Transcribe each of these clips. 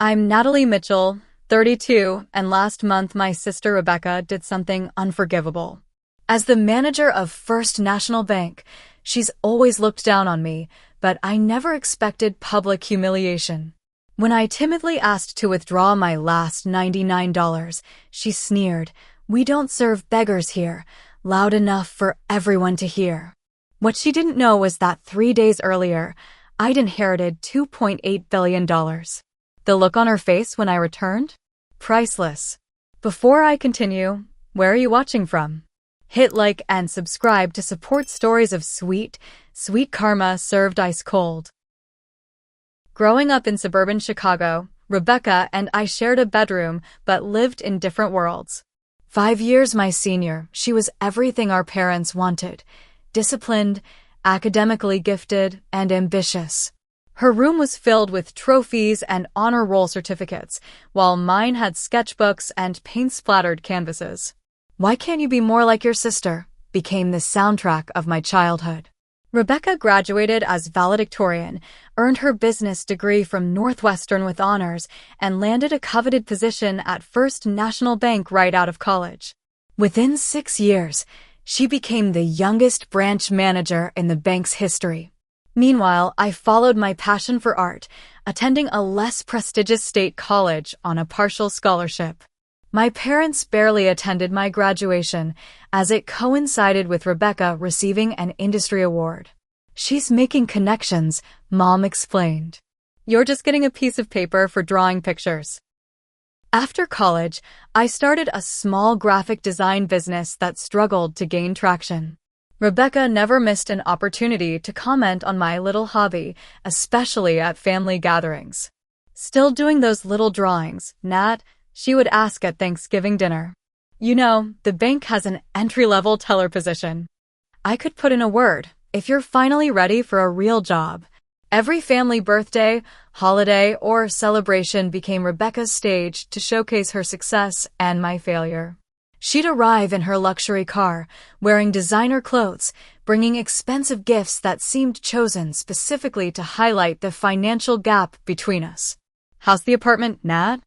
I'm Natalie Mitchell, 32, and last month my sister Rebecca did something unforgivable. As the manager of First National Bank, she's always looked down on me, but I never expected public humiliation. When I timidly asked to withdraw my last $99, she sneered, "We don't serve beggars here," loud enough for everyone to hear. What she didn't know was that 3 days earlier, I'd inherited $2.8 billion. The look on her face when I returned? Priceless. Before I continue, where are you watching from? Hit like and subscribe to support stories of sweet karma served ice cold. Growing up in suburban Chicago, Rebecca and I shared a bedroom but lived in different worlds. 5 years my senior, she was everything our parents wanted: disciplined, academically gifted, and ambitious. Her room was filled with trophies and honor roll certificates, while mine had sketchbooks and paint-splattered canvases. "Why can't you be more like your sister?" became the soundtrack of my childhood. Rebecca graduated as valedictorian, earned her business degree from Northwestern with honors, and landed a coveted position at First National Bank right out of college. Within 6 years, she became the youngest branch manager in the bank's history. Meanwhile, I followed my passion for art, attending a less prestigious state college on a partial scholarship. My parents barely attended my graduation, as it coincided with Rebecca receiving an industry award. "She's making connections," Mom explained. "You're just getting a piece of paper for drawing pictures." After college, I started a small graphic design business that struggled to gain traction. Rebecca never missed an opportunity to comment on my little hobby, especially at family gatherings. "Still doing those little drawings, Nat?" she would ask at Thanksgiving dinner. "You know, the bank has an entry-level teller position." I could put in a word: "If you're finally ready for a real job." Every family birthday, holiday, or celebration became Rebecca's stage to showcase her success and my failure. She'd arrive in her luxury car, wearing designer clothes, bringing expensive gifts that seemed chosen specifically to highlight the financial gap between us. "How's the apartment, Nat?"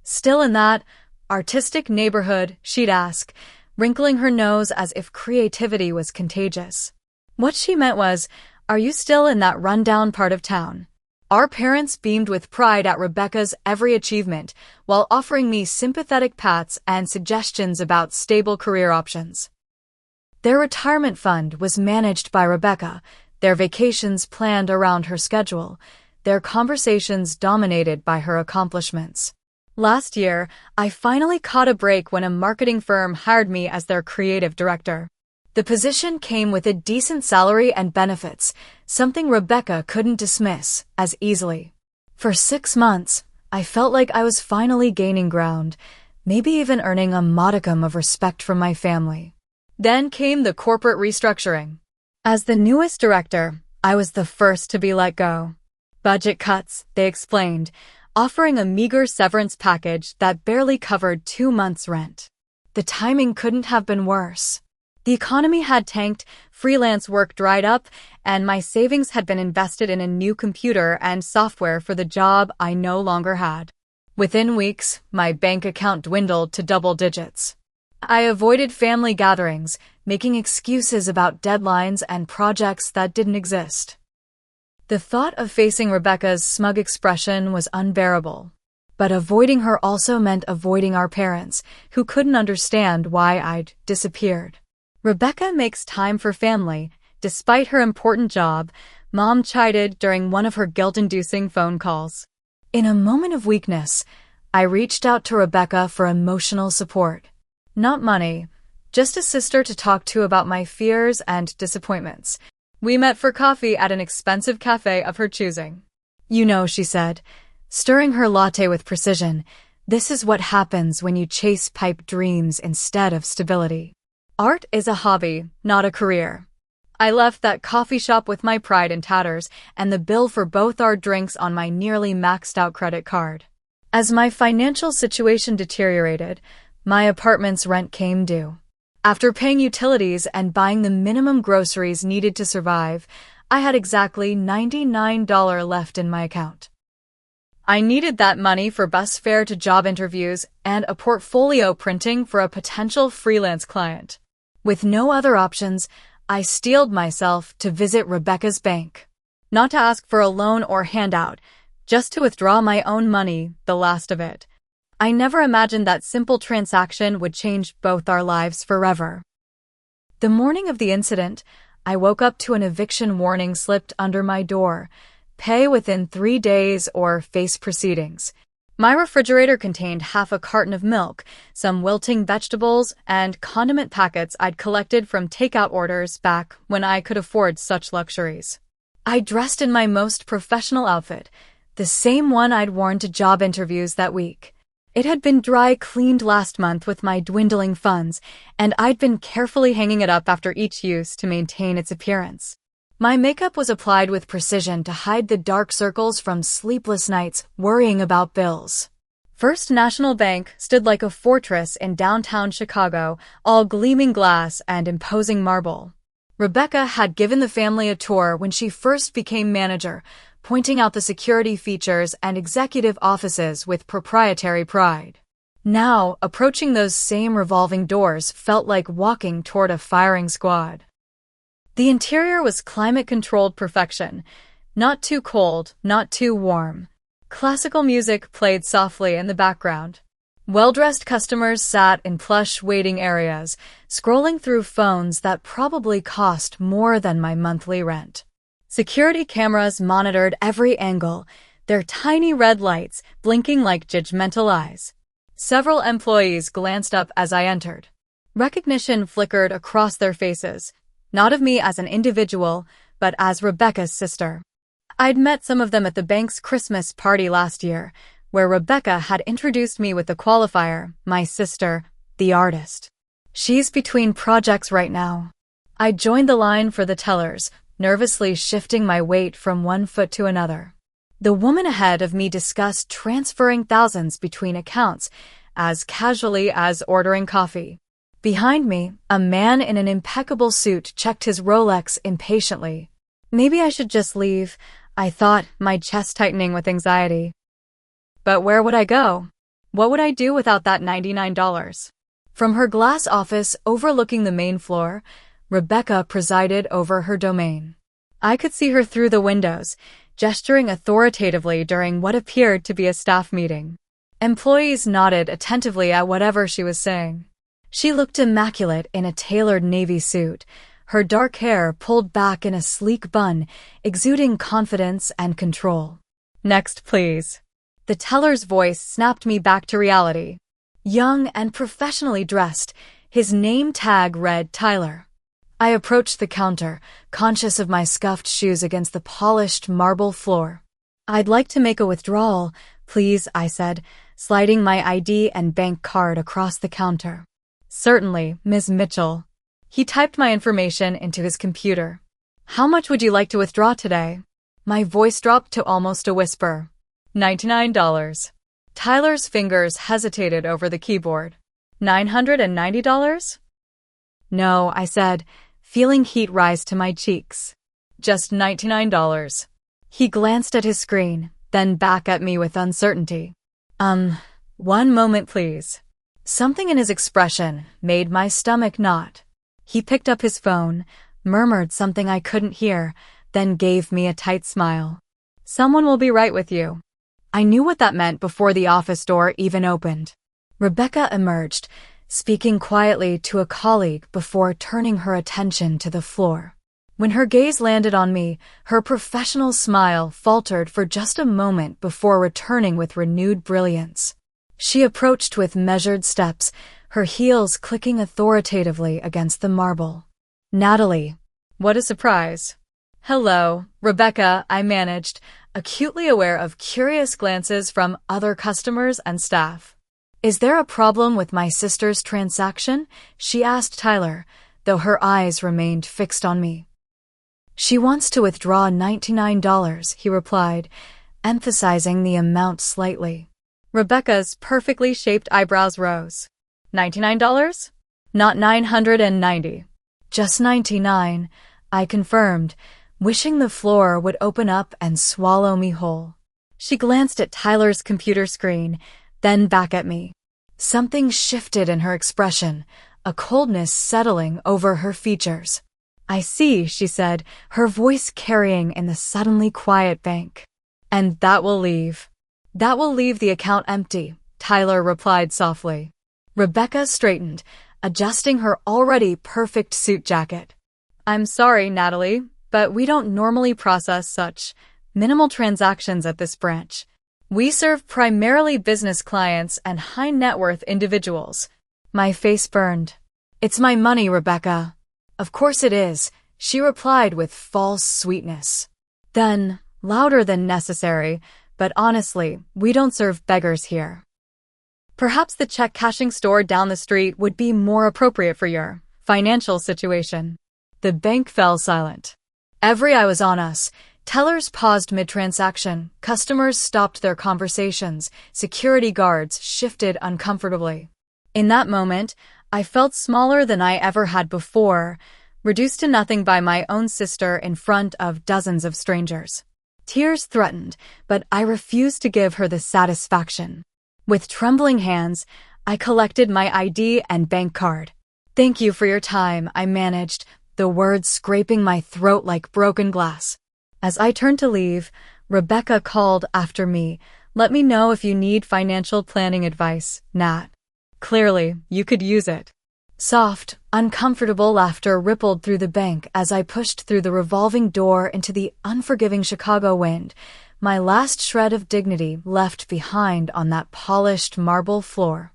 "Still in that artistic neighborhood?" she'd ask, wrinkling her nose as if creativity was contagious. What she meant was, "Are you still in that rundown part of town?" Our parents beamed with pride at Rebecca's every achievement, while offering me sympathetic pats and suggestions about stable career options. Their retirement fund was managed by Rebecca, their vacations planned around her schedule, their conversations dominated by her accomplishments. Last year, I finally caught a break when a marketing firm hired me as their creative director. The position came with a decent salary and benefits, something Rebecca couldn't dismiss as easily. For 6 months, I felt like I was finally gaining ground, maybe even earning a modicum of respect from my family. Then came the corporate restructuring. As the newest director, I was the first to be let go. "Budget cuts," they explained, offering a meager severance package that barely covered 2 months' rent. The timing couldn't have been worse. The economy had tanked, freelance work dried up, and my savings had been invested in a new computer and software for the job I no longer had. Within weeks, my bank account dwindled to double digits. I avoided family gatherings, making excuses about deadlines and projects that didn't exist. The thought of facing Rebecca's smug expression was unbearable. But avoiding her also meant avoiding our parents, who couldn't understand why I'd disappeared. "Rebecca makes time for family, despite her important job," Mom chided during one of her guilt-inducing phone calls. In a moment of weakness, I reached out to Rebecca for emotional support. Not money, just a sister to talk to about my fears and disappointments. We met for coffee at an expensive cafe of her choosing. "You know," she said, stirring her latte with precision, "this is what happens when you chase pipe dreams instead of stability. Art is a hobby, not a career." I left that coffee shop with my pride in tatters and the bill for both our drinks on my nearly maxed-out credit card. As my financial situation deteriorated, my apartment's rent came due. After paying utilities and buying the minimum groceries needed to survive, I had exactly $99 left in my account. I needed that money for bus fare to job interviews and a portfolio printing for a potential freelance client. With no other options, I steeled myself to visit Rebecca's bank. Not to ask for a loan or handout, just to withdraw my own money, the last of it. I never imagined that simple transaction would change both our lives forever. The morning of the incident, I woke up to an eviction warning slipped under my door. Pay within 3 days or face proceedings. My refrigerator contained half a carton of milk, some wilting vegetables, and condiment packets I'd collected from takeout orders back when I could afford such luxuries. I dressed in my most professional outfit, the same one I'd worn to job interviews that week. It had been dry cleaned last month with my dwindling funds, and I'd been carefully hanging it up after each use to maintain its appearance. My makeup was applied with precision to hide the dark circles from sleepless nights worrying about bills. First National Bank stood like a fortress in downtown Chicago, all gleaming glass and imposing marble. Rebecca had given the family a tour when she first became manager, pointing out the security features and executive offices with proprietary pride. Now, approaching those same revolving doors felt like walking toward a firing squad. The interior was climate-controlled perfection. Not too cold, not too warm. Classical music played softly in the background. Well-dressed customers sat in plush waiting areas, scrolling through phones that probably cost more than my monthly rent. Security cameras monitored every angle, their tiny red lights blinking like judgmental eyes. Several employees glanced up as I entered. Recognition flickered across their faces, not of me as an individual, but as Rebecca's sister. I'd met some of them at the bank's Christmas party last year, where Rebecca had introduced me with the qualifier, my sister, the artist. She's between projects right now. I joined the line for the tellers, nervously shifting my weight from one foot to another. The woman ahead of me discussed transferring thousands between accounts as casually as ordering coffee. Behind me, a man in an impeccable suit checked his Rolex impatiently. Maybe I should just leave, I thought, my chest tightening with anxiety. But where would I go? What would I do without that $99? From her glass office overlooking the main floor, Rebecca presided over her domain. I could see her through the windows, gesturing authoritatively during what appeared to be a staff meeting. Employees nodded attentively at whatever she was saying. She looked immaculate in a tailored navy suit, her dark hair pulled back in a sleek bun, exuding confidence and control. Next, please. The teller's voice snapped me back to reality. Young and professionally dressed, his name tag read Tyler. I approached the counter, conscious of my scuffed shoes against the polished marble floor. I'd like to make a withdrawal, please, I said, sliding my ID and bank card across the counter. Certainly, Ms. Mitchell. He typed my information into his computer. How much would you like to withdraw today? My voice dropped to almost a whisper. $99. Tyler's fingers hesitated over the keyboard. $990? No, I said, feeling heat rise to my cheeks. Just $99. He glanced at his screen, then back at me with uncertainty. One moment, please. Something in his expression made my stomach knot. He picked up his phone, murmured something I couldn't hear, then gave me a tight smile. Someone will be right with you. I knew what that meant before the office door even opened. Rebecca emerged, speaking quietly to a colleague before turning her attention to the floor. When her gaze landed on me, her professional smile faltered for just a moment before returning with renewed brilliance. She approached with measured steps, her heels clicking authoritatively against the marble. Natalie. What a surprise. Hello, Rebecca, I managed, acutely aware of curious glances from other customers and staff. Is there a problem with my sister's transaction? She asked Tyler, though her eyes remained fixed on me. She wants to withdraw $99, he replied, emphasizing the amount slightly. Rebecca's perfectly shaped eyebrows rose. $99? Not $990. Just $99, I confirmed, wishing the floor would open up and swallow me whole. She glanced at Tyler's computer screen, then back at me. Something shifted in her expression, a coldness settling over her features. "I see," she said, her voice carrying in the suddenly quiet bank. "And that will leave." "That will leave the account empty," Tyler replied softly. Rebecca straightened, adjusting her already perfect suit jacket. "I'm sorry, Natalie, but we don't normally process such minimal transactions at this branch. We serve primarily business clients and high-net-worth individuals." My face burned. "It's my money, Rebecca." "Of course it is," she replied with false sweetness. Then, louder than necessary, "But honestly, we don't serve beggars here. Perhaps the check cashing store down the street would be more appropriate for your financial situation." The bank fell silent. Every eye was on us. Tellers paused mid-transaction, customers stopped their conversations, security guards shifted uncomfortably. In that moment, I felt smaller than I ever had before, reduced to nothing by my own sister in front of dozens of strangers. Tears threatened, but I refused to give her the satisfaction. With trembling hands, I collected my ID and bank card. "Thank you for your time," I managed, the words scraping my throat like broken glass. As I turned to leave, Rebecca called after me, "Let me know if you need financial planning advice, Nat. Clearly, you could use it." Soft, uncomfortable laughter rippled through the bank as I pushed through the revolving door into the unforgiving Chicago wind, my last shred of dignity left behind on that polished marble floor.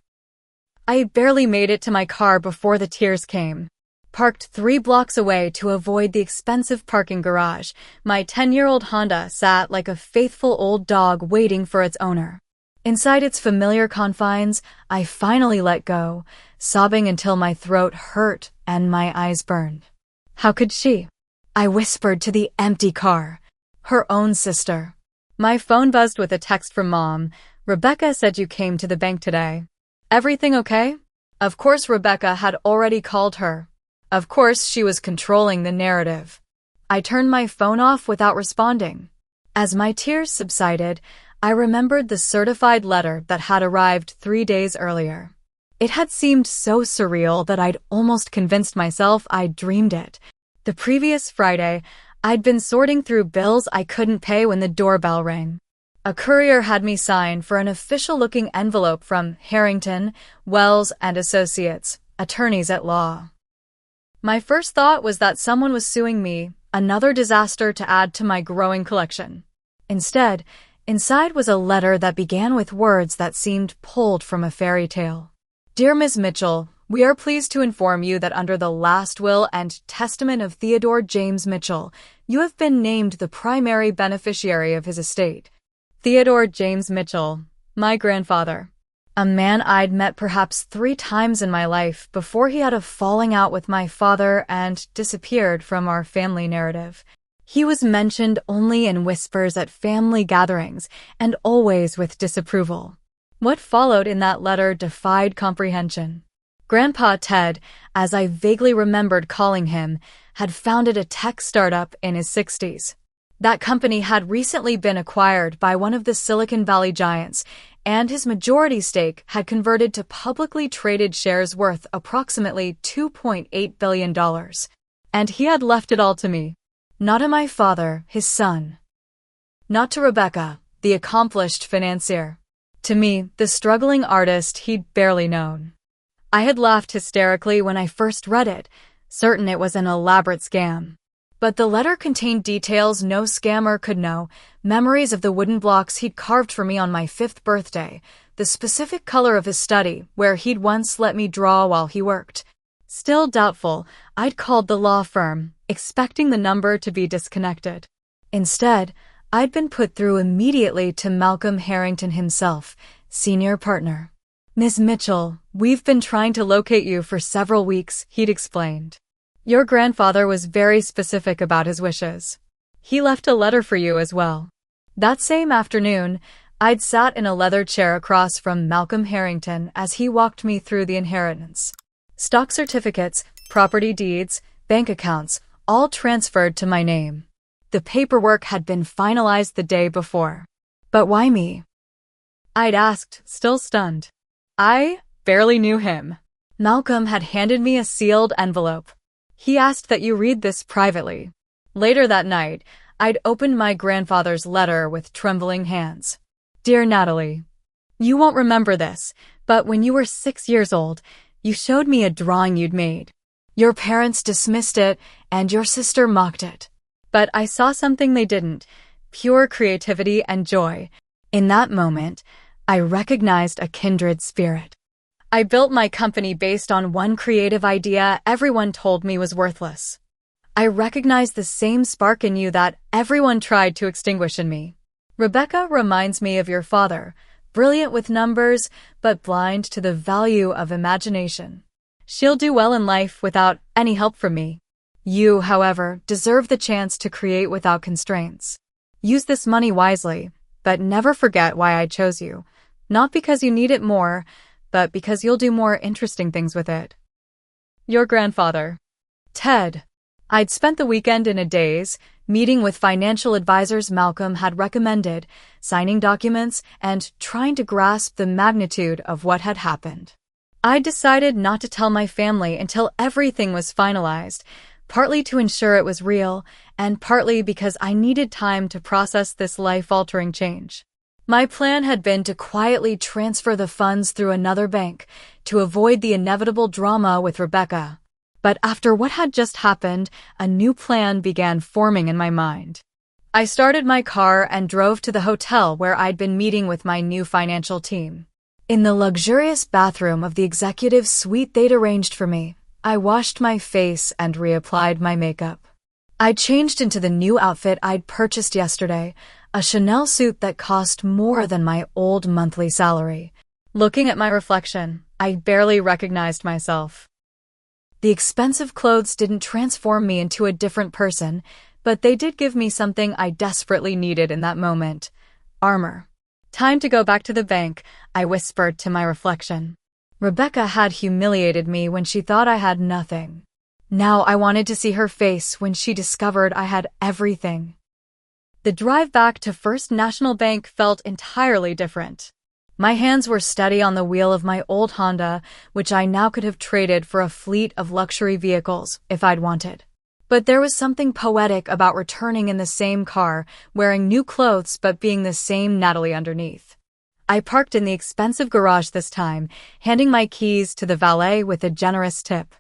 I barely made it to my car before the tears came. Parked 3 blocks away to avoid the expensive parking garage, my 10-year-old Honda sat like a faithful old dog waiting for its owner. Inside its familiar confines, I finally let go, sobbing until my throat hurt and my eyes burned. How could she? I whispered to the empty car. Her own sister. My phone buzzed with a text from Mom. "Rebecca said you came to the bank today. Everything okay?" Of course Rebecca had already called her. Of course she was controlling the narrative. I turned my phone off without responding. As my tears subsided, I remembered the certified letter that had arrived 3 days earlier. It had seemed so surreal that I'd almost convinced myself I'd dreamed it. The previous Friday, I'd been sorting through bills I couldn't pay when the doorbell rang. A courier had me sign for an official-looking envelope from Harrington, Wells and Associates, attorneys at law. My first thought was that someone was suing me, another disaster to add to my growing collection. Instead, inside was a letter that began with words that seemed pulled from a fairy tale. "Dear Ms. Mitchell, we are pleased to inform you that under the last will and testament of Theodore James Mitchell, you have been named the primary beneficiary of his estate." Theodore James Mitchell, my grandfather. A man I'd met perhaps 3 times in my life before he had a falling out with my father and disappeared from our family narrative. He was mentioned only in whispers at family gatherings, and always with disapproval. What followed in that letter defied comprehension. Grandpa Ted, as I vaguely remembered calling him, had founded a tech startup in his 60s. That company had recently been acquired by one of the Silicon Valley giants, and his majority stake had converted to publicly traded shares worth approximately $2.8 billion. And he had left it all to me. Not to my father, his son. Not to Rebecca, the accomplished financier. To me, the struggling artist he'd barely known. I had laughed hysterically when I first read it, certain it was an elaborate scam. But the letter contained details no scammer could know, memories of the wooden blocks he'd carved for me on my 5th birthday, the specific color of his study, where he'd once let me draw while he worked. Still doubtful, I'd called the law firm, expecting the number to be disconnected. Instead, I'd been put through immediately to Malcolm Harrington himself, senior partner. "Ms. Mitchell, we've been trying to locate you for several weeks," he'd explained. "Your grandfather was very specific about his wishes. He left a letter for you as well." That same afternoon, I'd sat in a leather chair across from Malcolm Harrington as he walked me through the inheritance. Stock certificates, property deeds, bank accounts, all transferred to my name. The paperwork had been finalized the day before. But why me? I'd asked, still stunned. I barely knew him. Malcolm had handed me a sealed envelope. He asked that you read this privately. Later that night, I'd opened my grandfather's letter with trembling hands. Dear Natalie, you won't remember this, but when you were 6 years old, you showed me a drawing you'd made. Your parents dismissed it, and your sister mocked it. But I saw something they didn't, pure creativity and joy. In that moment, I recognized a kindred spirit. I built my company based on one creative idea everyone told me was worthless. I recognized the same spark in you that everyone tried to extinguish in me. Rebecca reminds me of your father, brilliant with numbers, but blind to the value of imagination. She'll do well in life without any help from me. You, however, deserve the chance to create without constraints. Use this money wisely, but never forget why I chose you. Not because you need it more, but because you'll do more interesting things with it. Your grandfather. Ted. I'd spent the weekend in a daze, meeting with financial advisors Malcolm had recommended, signing documents, and trying to grasp the magnitude of what had happened. I decided not to tell my family until everything was finalized, partly to ensure it was real, and partly because I needed time to process this life-altering change. My plan had been to quietly transfer the funds through another bank, to avoid the inevitable drama with Rebecca. But after what had just happened, a new plan began forming in my mind. I started my car and drove to the hotel where I'd been meeting with my new financial team. In the luxurious bathroom of the executive suite they'd arranged for me, I washed my face and reapplied my makeup. I changed into the new outfit I'd purchased yesterday, a Chanel suit that cost more than my old monthly salary. Looking at my reflection, I barely recognized myself. The expensive clothes didn't transform me into a different person, but they did give me something I desperately needed in that moment: armor. Time to go back to the bank, I whispered to my reflection. Rebecca had humiliated me when she thought I had nothing. Now I wanted to see her face when she discovered I had everything. The drive back to First National Bank felt entirely different. My hands were steady on the wheel of my old Honda, which I now could have traded for a fleet of luxury vehicles if I'd wanted. But there was something poetic about returning in the same car, wearing new clothes but being the same Natalie underneath. I parked in the expensive garage this time, handing my keys to the valet with a generous tip.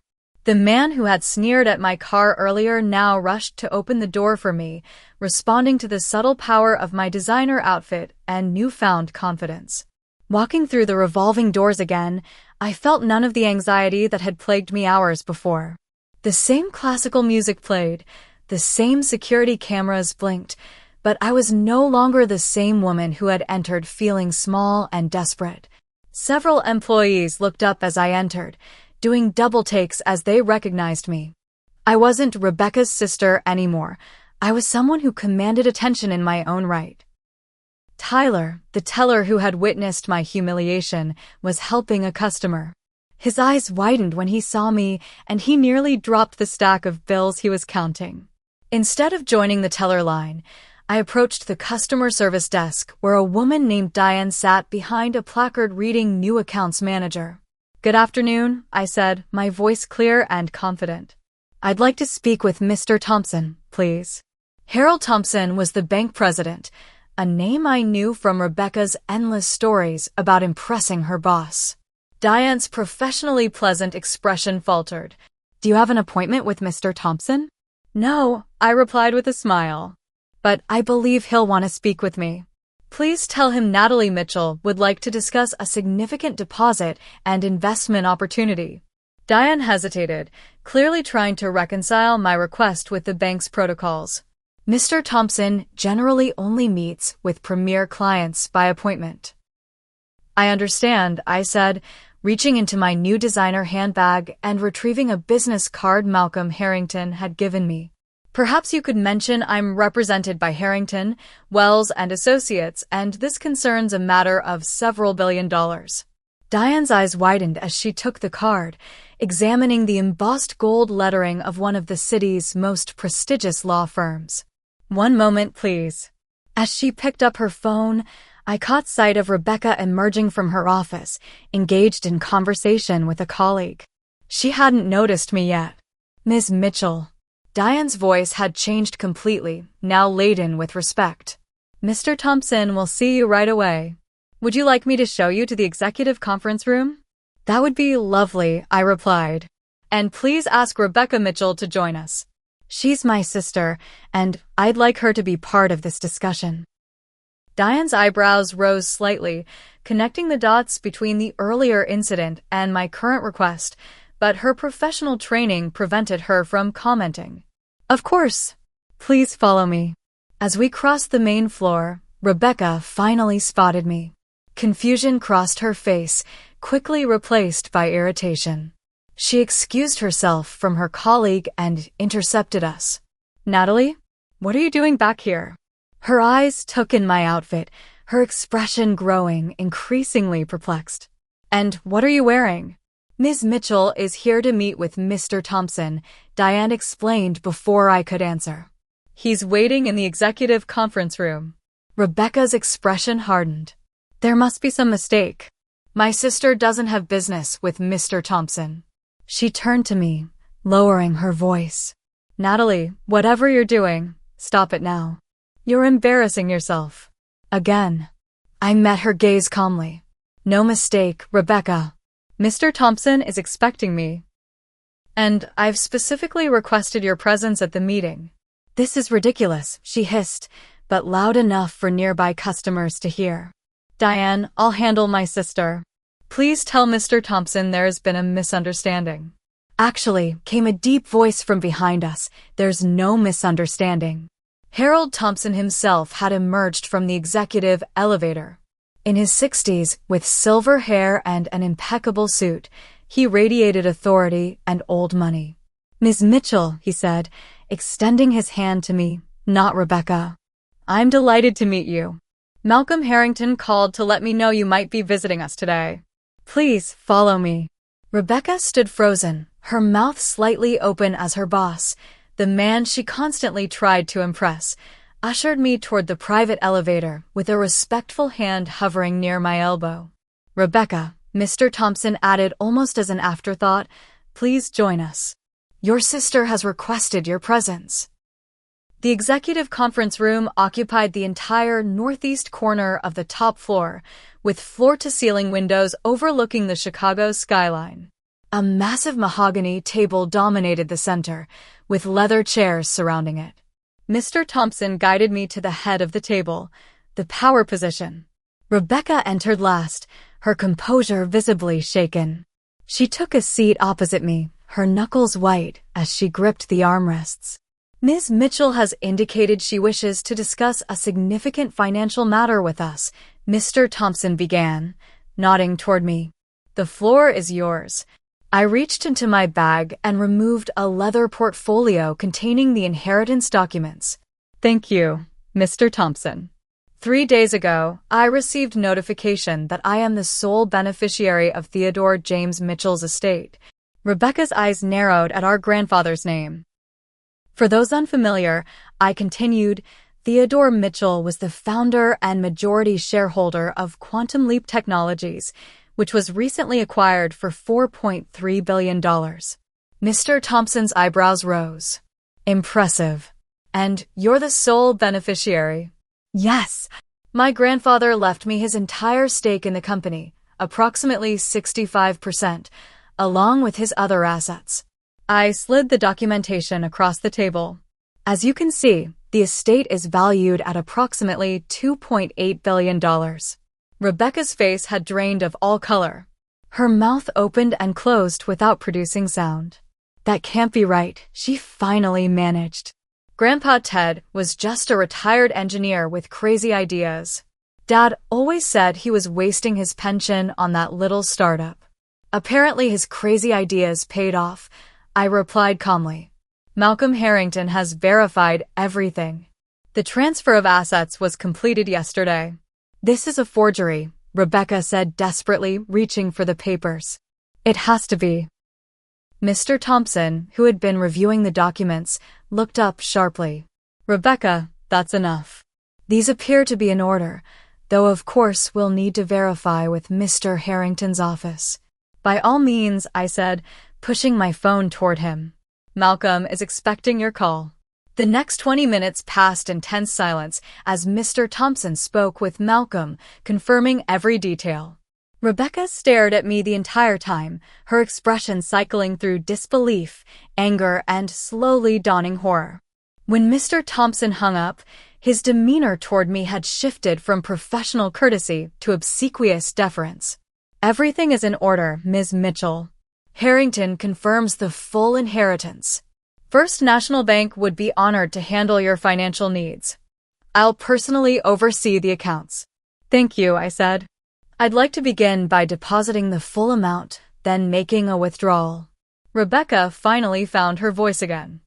The man who had sneered at my car earlier now rushed to open the door for me, responding to the subtle power of my designer outfit and newfound confidence. Walking through the revolving doors again, I felt none of the anxiety that had plagued me hours before. The same classical music played, the same security cameras blinked, but I was no longer the same woman who had entered feeling small and desperate. Several employees looked up as I entered, doing double takes as they recognized me. I wasn't Rebecca's sister anymore. I was someone who commanded attention in my own right. Tyler, the teller who had witnessed my humiliation, was helping a customer. His eyes widened when he saw me, and he nearly dropped the stack of bills he was counting. Instead of joining the teller line, I approached the customer service desk where a woman named Diane sat behind a placard reading New Accounts Manager. Good afternoon, I said, my voice clear and confident. I'd like to speak with Mr. Thompson, please. Harold Thompson was the bank president, a name I knew from Rebecca's endless stories about impressing her boss. Diane's professionally pleasant expression faltered. Do you have an appointment with Mr. Thompson? No, I replied with a smile. But I believe he'll want to speak with me. Please tell him Natalie Mitchell would like to discuss a significant deposit and investment opportunity. Diane hesitated, clearly trying to reconcile my request with the bank's protocols. Mr. Thompson generally only meets with premier clients by appointment. I understand, I said, reaching into my new designer handbag and retrieving a business card Malcolm Harrington had given me. Perhaps you could mention I'm represented by Harrington, Wells and Associates, and this concerns a matter of several $billion. Diane's eyes widened as she took the card, examining the embossed gold lettering of one of the city's most prestigious law firms. One moment, please. As she picked up her phone, I caught sight of Rebecca emerging from her office, engaged in conversation with a colleague. She hadn't noticed me yet. "Ms. Mitchell." Diane's voice had changed completely, now laden with respect. "Mr. Thompson will see you right away. Would you like me to show you to the executive conference room?" "That would be lovely," I replied. "And please ask Rebecca Mitchell to join us. She's my sister, and I'd like her to be part of this discussion." Diane's eyebrows rose slightly, connecting the dots between the earlier incident and my current request, but her professional training prevented her from commenting. "Of course. Please follow me." As we crossed the main floor, Rebecca finally spotted me. Confusion crossed her face, quickly replaced by irritation. She excused herself from her colleague and intercepted us. "Natalie, what are you doing back here?" Her eyes took in my outfit, her expression growing, increasingly perplexed. "And what are you wearing?" "Ms. Mitchell is here to meet with Mr. Thompson," Diane explained before I could answer. "He's waiting in the executive conference room." Rebecca's expression hardened. "There must be some mistake. My sister doesn't have business with Mr. Thompson." She turned to me, lowering her voice. "Natalie, whatever you're doing, stop it now. You're embarrassing yourself." Again. I met her gaze calmly. "No mistake, Rebecca. Mr. Thompson is expecting me. And I've specifically requested your presence at the meeting." "This is ridiculous," she hissed, but loud enough for nearby customers to hear. "Diane, I'll handle my sister. Please tell Mr. Thompson there's been a misunderstanding." "Actually," came a deep voice from behind us, "there's no misunderstanding." Harold Thompson himself had emerged from the executive elevator. In his 60s, with silver hair and an impeccable suit, he radiated authority and old money. "Ms. Mitchell," he said, extending his hand to me, "not Rebecca." "I'm delighted to meet you. Malcolm Harrington called to let me know you might be visiting us today. Please follow me." Rebecca stood frozen, her mouth slightly open as her boss, the man she constantly tried to impress, ushered me toward the private elevator with a respectful hand hovering near my elbow. "Rebecca," Mr. Thompson added almost as an afterthought, "please join us. Your sister has requested your presence." The executive conference room occupied the entire northeast corner of the top floor, with floor-to-ceiling windows overlooking the Chicago skyline. A massive mahogany table dominated the center, with leather chairs surrounding it. Mr. Thompson guided me to the head of the table, the power position. Rebecca entered last, her composure visibly shaken. She took a seat opposite me, her knuckles white as she gripped the armrests. "Ms. Mitchell has indicated she wishes to discuss a significant financial matter with us," Mr. Thompson began, nodding toward me. "The floor is yours." I reached into my bag and removed a leather portfolio containing the inheritance documents. "Thank you, Mr. Thompson. 3 days ago, I received notification that I am the sole beneficiary of Theodore James Mitchell's estate." Rebecca's eyes narrowed at our grandfather's name. For those unfamiliar, I continued, Theodore Mitchell was the founder and majority shareholder of Quantum Leap Technologies, which was recently acquired for $4.3 billion. Mr. Thompson's eyebrows rose. "Impressive. And you're the sole beneficiary?" "Yes." "My grandfather left me his entire stake in the company, approximately 65%, along with his other assets." I slid the documentation across the table. "As you can see, the estate is valued at approximately $2.8 billion. Rebecca's face had drained of all color. Her mouth opened and closed without producing sound. "That can't be right," she finally managed. "Grandpa Ted was just a retired engineer with crazy ideas. Dad always said he was wasting his pension on that little startup. Apparently his crazy ideas paid off," I replied calmly. "Malcolm Harrington has verified everything. The transfer of assets was completed yesterday." "This is a forgery," Rebecca said desperately, reaching for the papers. "It has to be." Mr. Thompson, who had been reviewing the documents, looked up sharply. "Rebecca, that's enough. These appear to be in order, though of course we'll need to verify with Mr. Harrington's office. By all means, I said, pushing my phone toward him. Malcolm is expecting your call. The next 20 minutes passed in tense silence as Mr. Thompson spoke with Malcolm, confirming every detail. Rebecca stared at me the entire time, her expression cycling through disbelief, anger, and slowly dawning horror. When Mr. Thompson hung up, his demeanor toward me had shifted from professional courtesy to obsequious deference. Everything is in order, Ms. Mitchell. Harrington confirms the full inheritance. First National Bank would be honored to handle your financial needs. I'll personally oversee the accounts. Thank you, I said. I'd like to begin by depositing the full amount, then making a withdrawal. Rebecca finally found her voice again.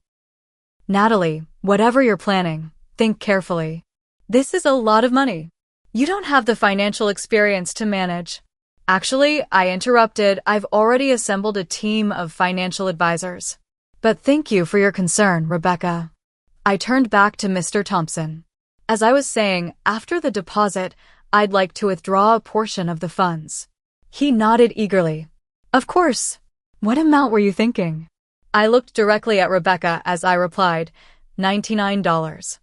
Natalie, whatever you're planning, think carefully. This is a lot of money. You don't have the financial experience to manage. Actually, I interrupted. I've already assembled a team of financial advisors. But thank you for your concern, Rebecca. I turned back to Mr. Thompson. As I was saying, after the deposit, I'd like to withdraw a portion of the funds. He nodded eagerly. Of course. What amount were you thinking? I looked directly at Rebecca as I replied, $99.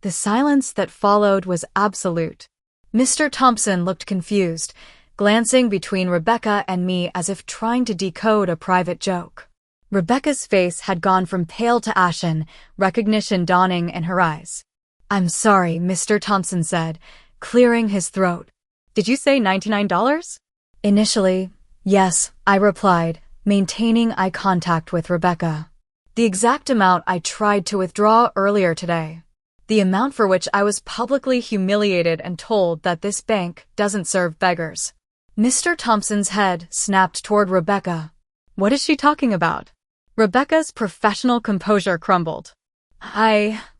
The silence that followed was absolute. Mr. Thompson looked confused, glancing between Rebecca and me as if trying to decode a private joke. Rebecca's face had gone from pale to ashen, recognition dawning in her eyes. I'm sorry, Mr. Thompson said, clearing his throat. Did you say $99? Initially, yes, I replied, maintaining eye contact with Rebecca. The exact amount I tried to withdraw earlier today. The amount for which I was publicly humiliated and told that this bank doesn't serve beggars. Mr. Thompson's head snapped toward Rebecca. What is she talking about? Rebecca's professional composure crumbled.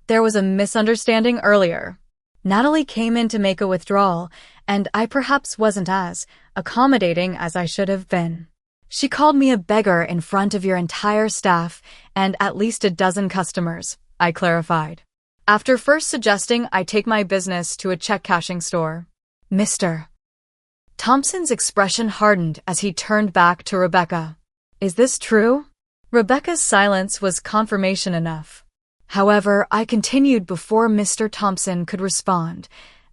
There was a misunderstanding earlier. Natalie came in to make a withdrawal, and I perhaps wasn't as accommodating as I should have been. She called me a beggar in front of your entire staff and at least a dozen customers, I clarified. After first suggesting I take my business to a check-cashing store. Mr. Thompson's expression hardened as he turned back to Rebecca. Is this true? Rebecca's silence was confirmation enough. However, I continued before Mr. Thompson could respond.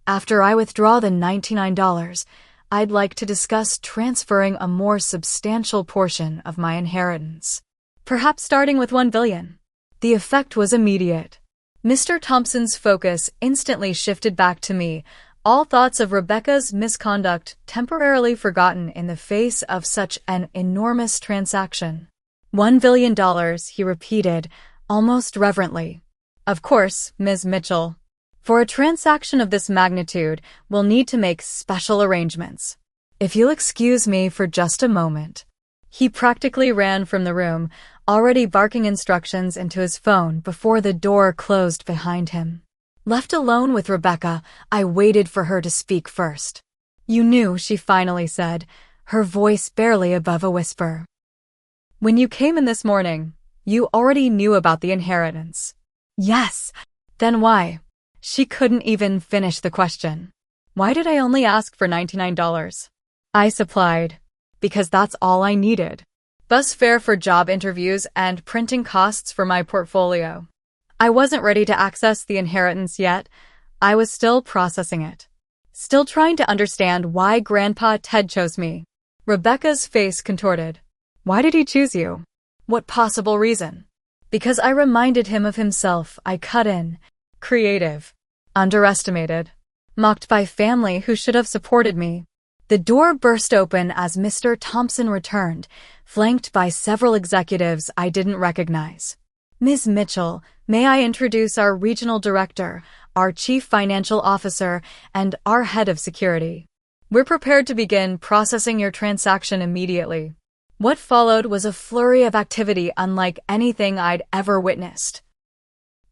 After I withdraw the $99, I'd like to discuss transferring a more substantial portion of my inheritance. Perhaps starting with $1 billion. The effect was immediate. Mr. Thompson's focus instantly shifted back to me, all thoughts of Rebecca's misconduct temporarily forgotten in the face of such an enormous transaction. $1 billion, he repeated, almost reverently. Of course, Ms. Mitchell. For a transaction of this magnitude, we'll need to make special arrangements. If you'll excuse me for just a moment. He practically ran from the room, already barking instructions into his phone before the door closed behind him. Left alone with Rebecca, I waited for her to speak first. You knew, she finally said, her voice barely above a whisper. When you came in this morning, you already knew about the inheritance. Yes. Then why? She couldn't even finish the question. Why did I only ask for $99? I supplied. Because that's all I needed. Bus fare for job interviews and printing costs for my portfolio. I wasn't ready to access the inheritance yet. I was still processing it. Still trying to understand why Grandpa Ted chose me. Rebecca's face contorted. Why did he choose you? What possible reason? Because I reminded him of himself, I cut in. Creative. Underestimated. Mocked by family who should have supported me. The door burst open as Mr. Thompson returned, flanked by several executives I didn't recognize. Ms. Mitchell, may I introduce our regional director, our chief financial officer, and our head of security. We're prepared to begin processing your transaction immediately. What followed was a flurry of activity unlike anything I'd ever witnessed.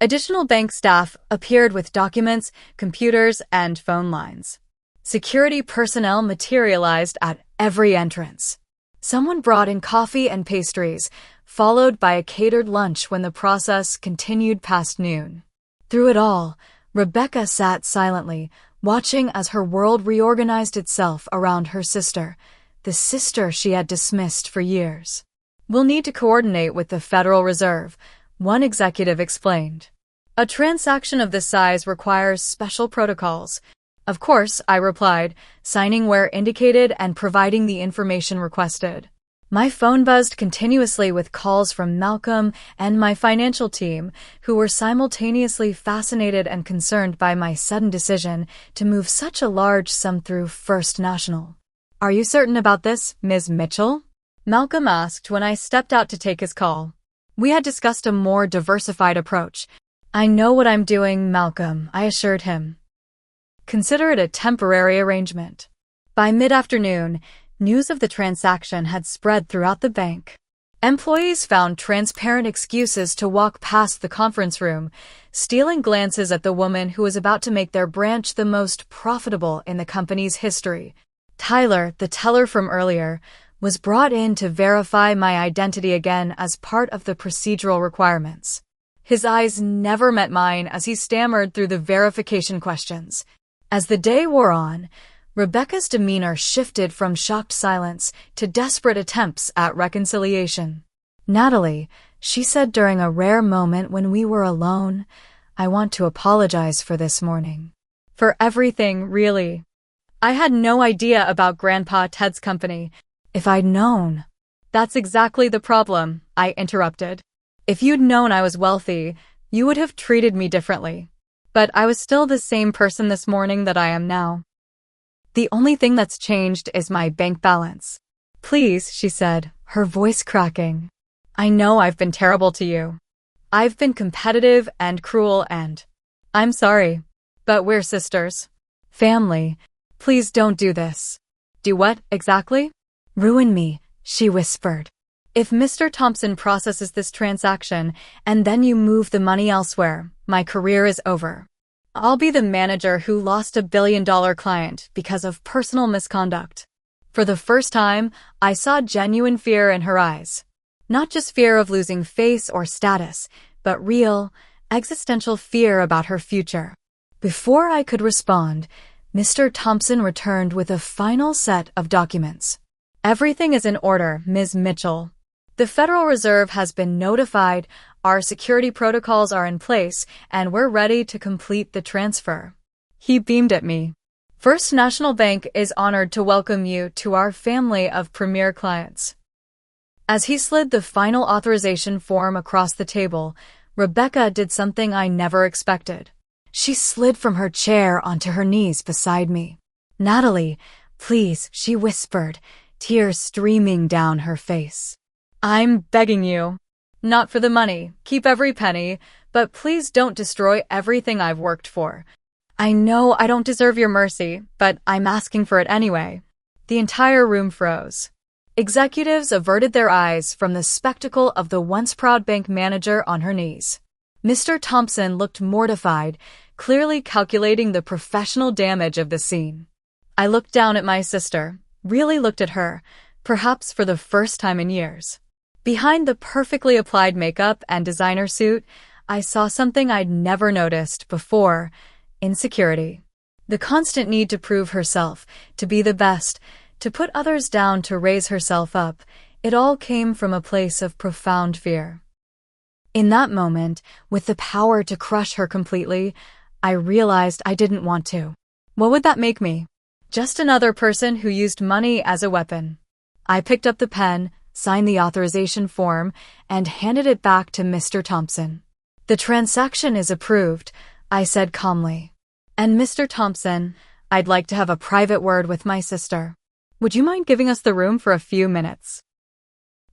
Additional bank staff appeared with documents, computers, and phone lines. Security personnel materialized at every entrance. Someone brought in coffee and pastries, followed by a catered lunch when the process continued past noon. Through it all, Rebecca sat silently, watching as her world reorganized itself around her sister, the sister she had dismissed for years. "We'll need to coordinate with the Federal Reserve," one executive explained. "A transaction of this size requires special protocols." "Of course," I replied, signing where indicated and providing the information requested. My phone buzzed continuously with calls from Malcolm and my financial team, who were simultaneously fascinated and concerned by my sudden decision to move such a large sum through First National. "Are you certain about this, Ms. Mitchell?" Malcolm asked when I stepped out to take his call. We had discussed a more diversified approach. "I know what I'm doing, Malcolm," I assured him. "Consider it a temporary arrangement." By mid-afternoon, news of the transaction had spread throughout the bank. Employees found transparent excuses to walk past the conference room, stealing glances at the woman who was about to make their branch the most profitable in the company's history. Tyler, the teller from earlier, was brought in to verify my identity again as part of the procedural requirements. His eyes never met mine as he stammered through the verification questions. As the day wore on, Rebecca's demeanor shifted from shocked silence to desperate attempts at reconciliation. "Natalie," she said during a rare moment when we were alone, "I want to apologize for this morning." "For everything, really." I had no idea about Grandpa Ted's company. "If I'd known." "That's exactly the problem," I interrupted. "If you'd known I was wealthy, you would have treated me differently. But I was still the same person this morning that I am now. The only thing that's changed is my bank balance." "Please," she said, her voice cracking. "I know I've been terrible to you. I've been competitive and cruel and I'm sorry. But we're sisters. Family. Please don't do this." "Do what, exactly?" "Ruin me," she whispered. "If Mr. Thompson processes this transaction and then you move the money elsewhere, my career is over. I'll be the manager who lost $1 billion client because of personal misconduct." For the first time, I saw genuine fear in her eyes. Not just fear of losing face or status, but real, existential fear about her future. Before I could respond, Mr. Thompson returned with a final set of documents. "Everything is in order, Ms. Mitchell. The Federal Reserve has been notified, our security protocols are in place, and we're ready to complete the transfer." He beamed at me. "First National Bank is honored to welcome you to our family of premier clients." As he slid the final authorization form across the table, Rebecca did something I never expected. She slid from her chair onto her knees beside me. "Natalie, please," she whispered, tears streaming down her face. "I'm begging you. Not for the money, keep every penny, but please don't destroy everything I've worked for. I know I don't deserve your mercy, but I'm asking for it anyway." The entire room froze. Executives averted their eyes from the spectacle of the once proud bank manager on her knees. Mr. Thompson looked mortified, clearly calculating the professional damage of the scene. I looked down at my sister, really looked at her, perhaps for the first time in years. Behind the perfectly applied makeup and designer suit, I saw something I'd never noticed before: insecurity. The constant need to prove herself, to be the best, to put others down, to raise herself up. It all came from a place of profound fear. In that moment, with the power to crush her completely, I realized I didn't want to. What would that make me? Just another person who used money as a weapon. I picked up the pen, signed the authorization form, and handed it back to Mr. Thompson. "The transaction is approved," I said calmly. "And Mr. Thompson, I'd like to have a private word with my sister. Would you mind giving us the room for a few minutes?"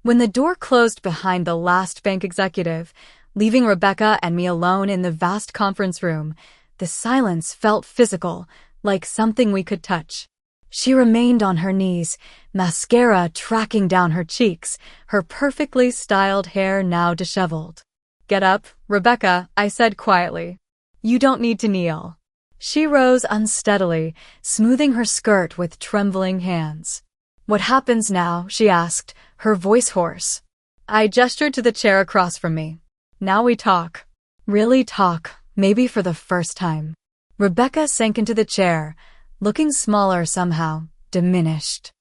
When the door closed behind the last bank executive, leaving Rebecca and me alone in the vast conference room, the silence felt physical, like something we could touch. She remained on her knees, mascara tracking down her cheeks, her perfectly styled hair now disheveled. "Get up, Rebecca," I said quietly. "You don't need to kneel." She rose unsteadily, smoothing her skirt with trembling hands. "What happens now?" she asked, her voice hoarse. I gestured to the chair across from me. "Now we talk. Really talk," maybe for the first time. Rebecca sank into the chair, looking smaller somehow, diminished.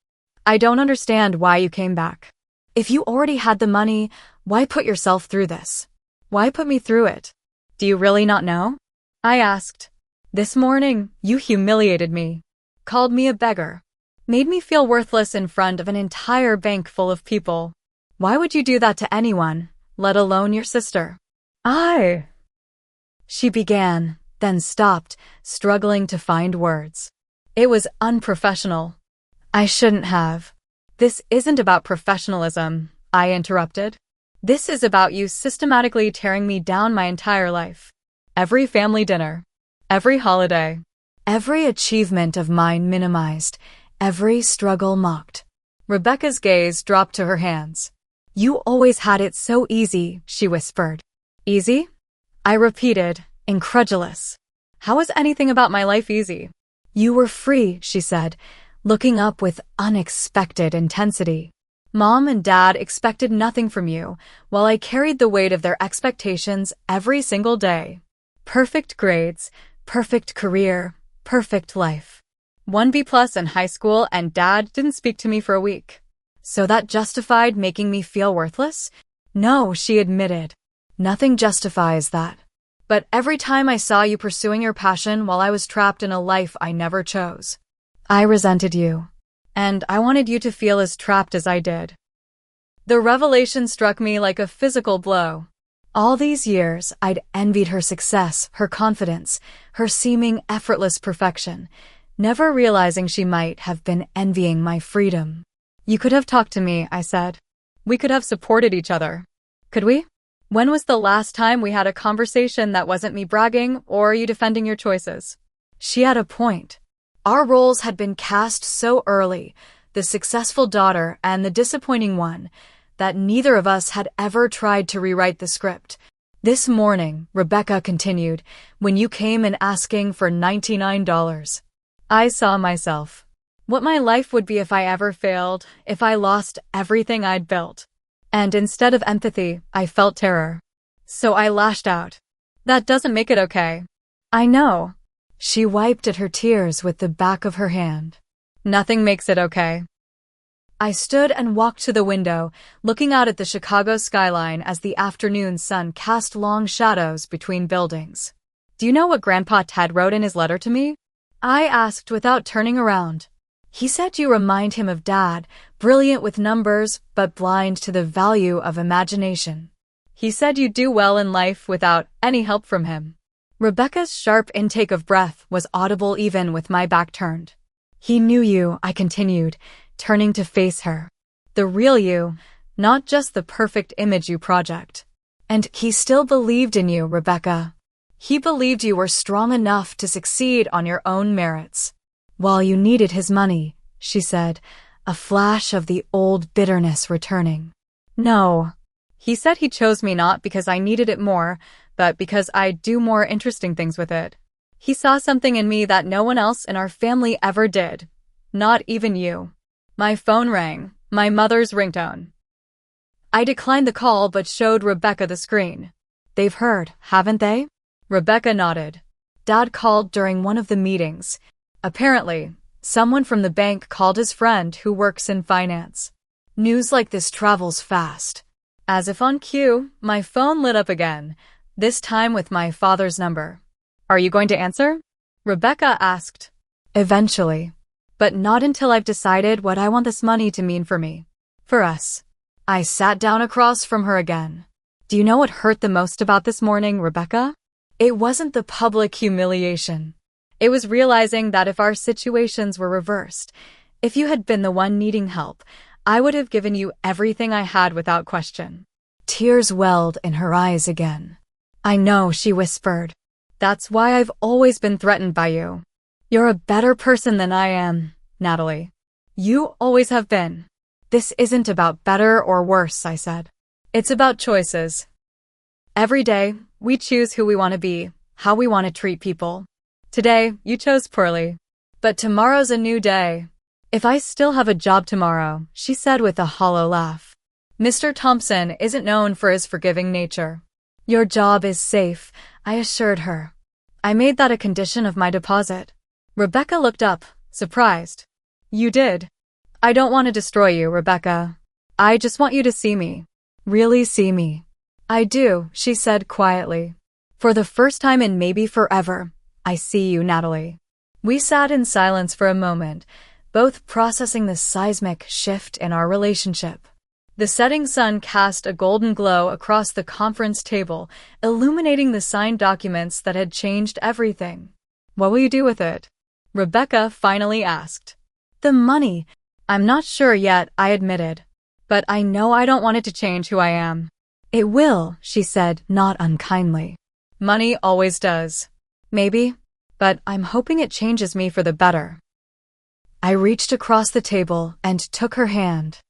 I don't understand why you came back. If you already had the money, why put yourself through this? Why put me through it? Do you really not know? I asked. This morning, you humiliated me, called me a beggar, made me feel worthless in front of an entire bank full of people. Why would you do that to anyone, let alone your sister? She began, then stopped, struggling to find words. It was unprofessional. I shouldn't have. This isn't about professionalism, I interrupted. This is about you systematically tearing me down my entire life. Every family dinner, every holiday, every achievement of mine minimized, every struggle mocked. Rebecca's gaze dropped to her hands. You always had it so easy, she whispered. Easy? I repeated, incredulous. How is anything about my life easy? You were free, she said, looking up with unexpected intensity. Mom and Dad expected nothing from you, while I carried the weight of their expectations every single day. Perfect grades, perfect career, perfect life. 1 B+ in high school and Dad didn't speak to me for a week. So that justified making me feel worthless? No, she admitted. Nothing justifies that. But every time I saw you pursuing your passion while I was trapped in a life I never chose, I resented you. And I wanted you to feel as trapped as I did. The revelation struck me like a physical blow. All these years, I'd envied her success, her confidence, her seeming effortless perfection, never realizing she might have been envying my freedom. You could have talked to me, I said. We could have supported each other. Could we? When was the last time we had a conversation that wasn't me bragging or you defending your choices? She had a point. Our roles had been cast so early, the successful daughter and the disappointing one, that neither of us had ever tried to rewrite the script. This morning, Rebecca continued, when you came in asking for $99, I saw myself. What my life would be if I ever failed, if I lost everything I'd built. And instead of empathy, I felt terror. So I lashed out. That doesn't make it okay. I know. She wiped at her tears with the back of her hand. Nothing makes it okay. I stood and walked to the window, looking out at the Chicago skyline as the afternoon sun cast long shadows between buildings. Do you know what Grandpa Ted wrote in his letter to me? I asked without turning around. He said you remind him of Dad, brilliant with numbers, but blind to the value of imagination. He said you'd do well in life without any help from him. Rebecca's sharp intake of breath was audible even with my back turned. He knew you, I continued, turning to face her. The real you, not just the perfect image you project. And he still believed in you, Rebecca. He believed you were strong enough to succeed on your own merits. While you needed his money, she said, a flash of the old bitterness returning. No. He said he chose me not because I needed it more, but because I'd do more interesting things with it. He saw something in me that no one else in our family ever did. Not even you. My phone rang, my mother's ringtone. I declined the call but showed Rebecca the screen. They've heard, haven't they? Rebecca nodded. Dad called during one of the meetings. Apparently, someone from the bank called his friend who works in finance. News like this travels fast. As if on cue, my phone lit up again, this time with my father's number. Are you going to answer? Rebecca asked. Eventually. But not until I've decided what I want this money to mean for me. For us. I sat down across from her again. Do you know what hurt the most about this morning, Rebecca? It wasn't the public humiliation. It was realizing that if our situations were reversed, if you had been the one needing help, I would have given you everything I had without question. Tears welled in her eyes again. I know, she whispered. That's why I've always been threatened by you. You're a better person than I am, Natalie. You always have been. This isn't about better or worse, I said. It's about choices. Every day, we choose who we want to be, how we want to treat people. Today, you chose poorly. But tomorrow's a new day. If I still have a job tomorrow, she said with a hollow laugh. Mr. Thompson isn't known for his forgiving nature. Your job is safe, I assured her. I made that a condition of my deposit. Rebecca looked up, surprised. You did? I don't want to destroy you, Rebecca. I just want you to see me. Really see me. I do, she said quietly. For the first time in maybe forever, I see you, Natalie. We sat in silence for a moment, both processing the seismic shift in our relationship. The setting sun cast a golden glow across the conference table, illuminating the signed documents that had changed everything. What will you do with it? Rebecca finally asked. The money. I'm not sure yet, I admitted. But I know I don't want it to change who I am. It will, she said, not unkindly. Money always does. Maybe, but I'm hoping it changes me for the better. I reached across the table and took her hand.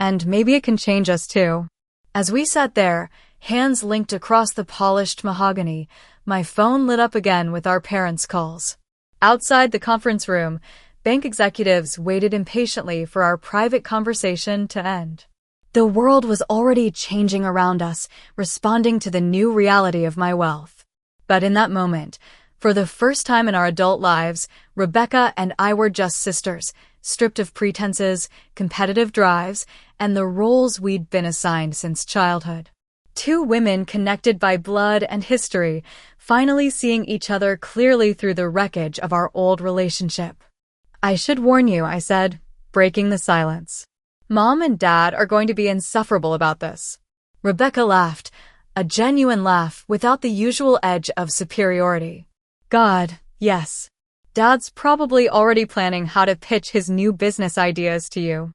And maybe it can change us too. As we sat there, hands linked across the polished mahogany, my phone lit up again with our parents' calls. Outside the conference room, bank executives waited impatiently for our private conversation to end. The world was already changing around us, responding to the new reality of my wealth. But in that moment, for the first time in our adult lives, Rebecca and I were just sisters, stripped of pretenses, competitive drives, and the roles we'd been assigned since childhood. Two women connected by blood and history, finally seeing each other clearly through the wreckage of our old relationship. I should warn you, I said, breaking the silence. Mom and Dad are going to be insufferable about this. Rebecca laughed, a genuine laugh without the usual edge of superiority. God, yes. Dad's probably already planning how to pitch his new business ideas to you.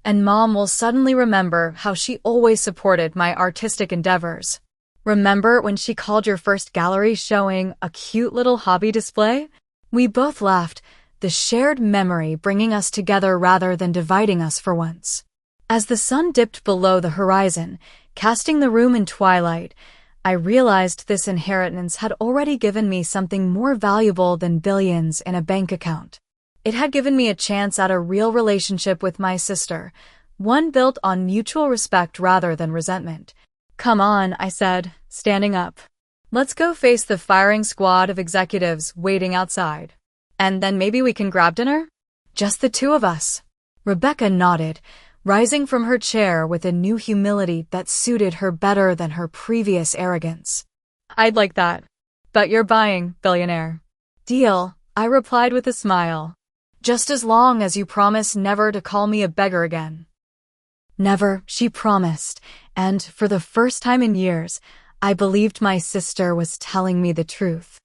And Mom will suddenly remember how she always supported my artistic endeavors. Remember when she called your first gallery showing a cute little hobby display? We both laughed, the shared memory bringing us together rather than dividing us for once. As the sun dipped below the horizon, casting the room in twilight, I realized this inheritance had already given me something more valuable than billions in a bank account. It had given me a chance at a real relationship with my sister, one built on mutual respect rather than resentment. Come on, I said, standing up. Let's go face the firing squad of executives waiting outside. And then maybe we can grab dinner? Just the two of us. Rebecca nodded, rising from her chair with a new humility that suited her better than her previous arrogance. I'd like that. But you're buying, billionaire. Deal, I replied with a smile. Just as long as you promise never to call me a beggar again. Never, she promised, and for the first time in years, I believed my sister was telling me the truth.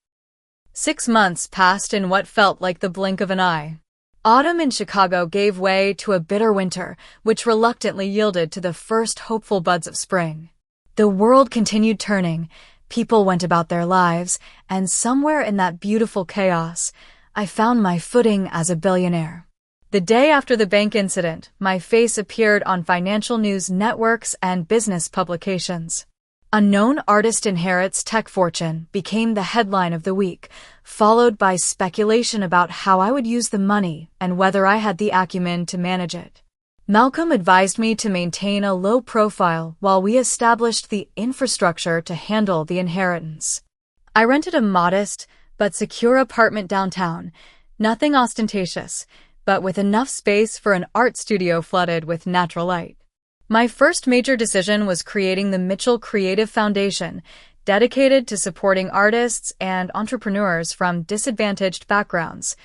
6 months passed in what felt like the blink of an eye. Autumn in Chicago gave way to a bitter winter, which reluctantly yielded to the first hopeful buds of spring. The world continued turning, people went about their lives, and somewhere in that beautiful chaos, I found my footing as a billionaire. The day after the bank incident, my face appeared on financial news networks and business publications. Unknown artist inherits tech fortune became the headline of the week, followed by speculation about how I would use the money and whether I had the acumen to manage it. Malcolm advised me to maintain a low profile while we established the infrastructure to handle the inheritance. I rented a modest but secure apartment downtown, nothing ostentatious, but with enough space for an art studio flooded with natural light. My first major decision was creating the Mitchell Creative Foundation, dedicated to supporting artists and entrepreneurs from disadvantaged backgrounds.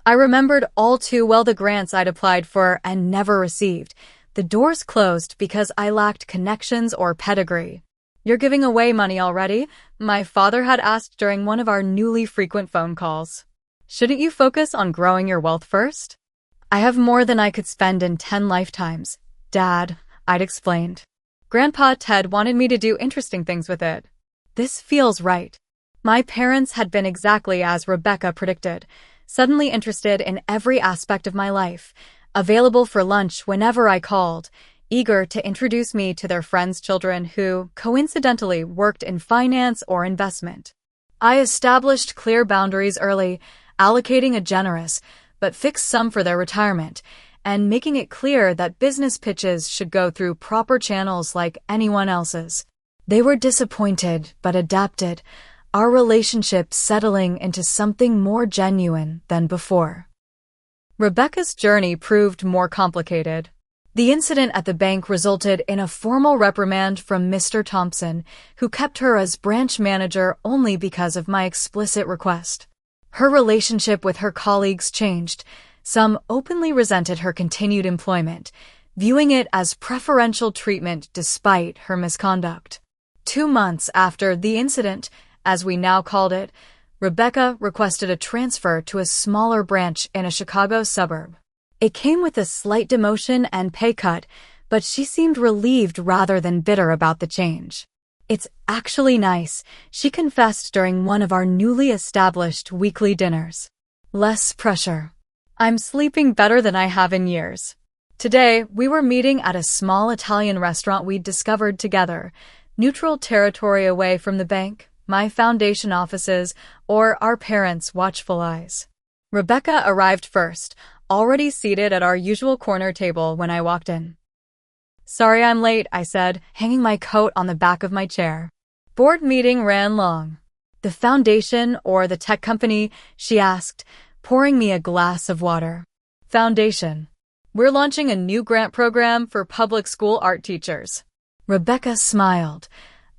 I remembered all too well the grants I'd applied for and never received. The doors closed because I lacked connections or pedigree. You're giving away money already? My father had asked during one of our newly frequent phone calls. Shouldn't you focus on growing your wealth first? I have more than I could spend in 10 lifetimes. Dad, I'd explained. Grandpa Ted wanted me to do interesting things with it. This feels right. My parents had been exactly as Rebecca predicted, suddenly interested in every aspect of my life, available for lunch whenever I called, eager to introduce me to their friends' children who, coincidentally, worked in finance or investment. I established clear boundaries early, allocating a generous, but fixed sum for their retirement, and making it clear that business pitches should go through proper channels like anyone else's. They were disappointed but adapted, our relationship settling into something more genuine than before. Rebecca's journey proved more complicated. The incident at the bank resulted in a formal reprimand from Mr. Thompson, who kept her as branch manager only because of my explicit request. Her relationship with her colleagues changed. Some openly resented her continued employment, viewing it as preferential treatment despite her misconduct. 2 months after the incident, as we now called it, Rebecca requested a transfer to a smaller branch in a Chicago suburb. It came with a slight demotion and pay cut, but she seemed relieved rather than bitter about the change. "It's actually nice," she confessed during one of our newly established weekly dinners. "Less pressure. I'm sleeping better than I have in years." Today, we were meeting at a small Italian restaurant we'd discovered together, neutral territory away from the bank, my foundation offices, or our parents' watchful eyes. Rebecca arrived first, already seated at our usual corner table when I walked in. "Sorry I'm late," I said, hanging my coat on the back of my chair. "Board meeting ran long." "The foundation or the tech company?" she asked, pouring me a glass of water. "Foundation. We're launching a new grant program for public school art teachers." Rebecca smiled,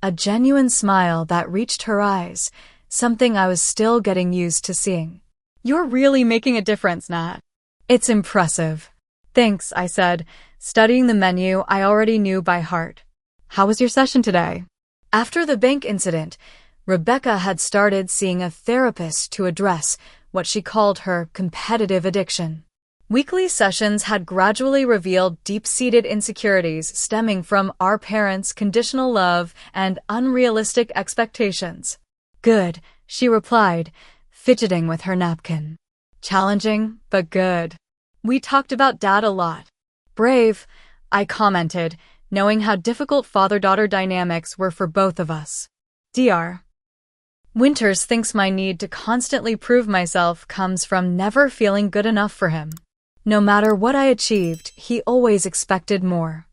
a genuine smile that reached her eyes, something I was still getting used to seeing. "You're really making a difference, Nat." "It's impressive." "Thanks," I said, studying the menu I already knew by heart. "How was your session today?" After the bank incident, Rebecca had started seeing a therapist to address what she called her competitive addiction. Weekly sessions had gradually revealed deep-seated insecurities stemming from our parents' conditional love and unrealistic expectations. "Good," she replied, fidgeting with her napkin. "Challenging, but good." "We talked about Dad a lot." "Brave," I commented, knowing how difficult father-daughter dynamics were for both of us. Dr. Winters thinks my need to constantly prove myself comes from never feeling good enough for him. No matter what I achieved, he always expected more.